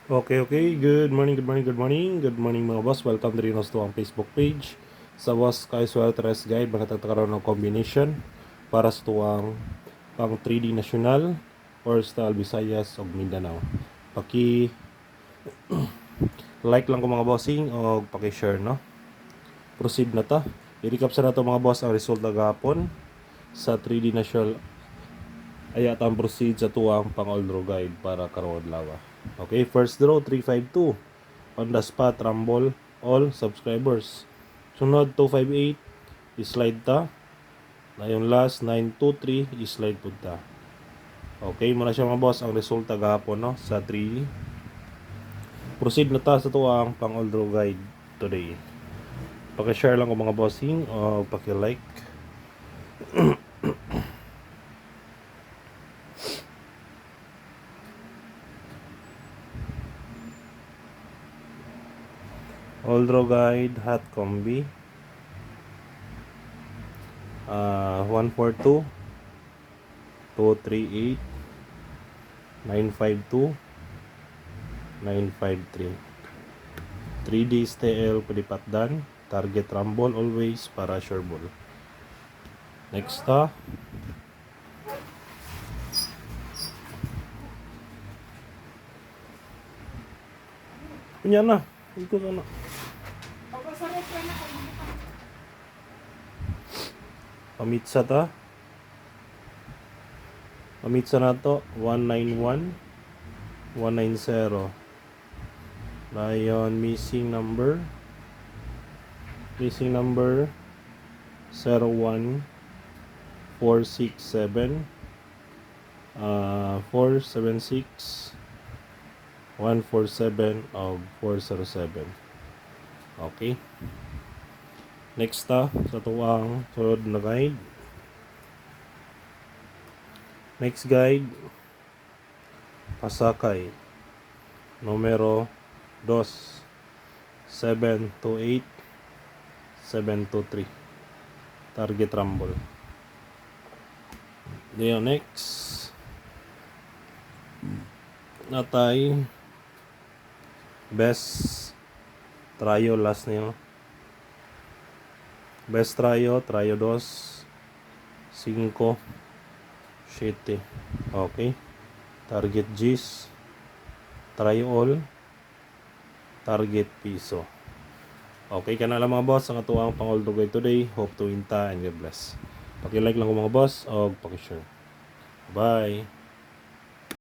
Okay. Good morning mga boss. Welcome to rin to ang Facebook page. Sa boss kayo Sueltres guide, magkatagtakaroon ng combination para sa tuwang pang 3D national or style Visayas o Mindanao. Like lang ko mga bossing o paki-share no. Proceed na ta. I-recap sa nato mga boss ang resulta gahapon sa 3D national ay atang proceed sa tuwang pang all draw guide para karon lawa. Okay, first draw 352. On the spot rumble all subscribers. Sunod 258 slide ta. Na yung last 923 slide pud ta. Okay, muna siya mga boss ang resulta gahapon no sa 3. Proceed na ta sa tuwang pang all draw guide today. Paki-share lang ko mga bossing o paki-like. All draw guide hot combi 142 238 952 953 3D STL palipatdan target rumble always para sure ball. Next ta punya na ikot na pamitsa ta pamitsa na to 191 190 Lion missing number 01 467 476 147 of 407. Okay, next ta sa tuwang sunod na guide. Next guide Pasakay numero 2 728 723 target rumble. Deo next natay best trio last niyo. Best trio 2 5 7. Okay, target G's, try all, target piso. Okay ka na lang mga boss ang atuang pang all guide today. Hope to win ta and God bless. Paki-like lang ko mga boss o paki-share. Bye.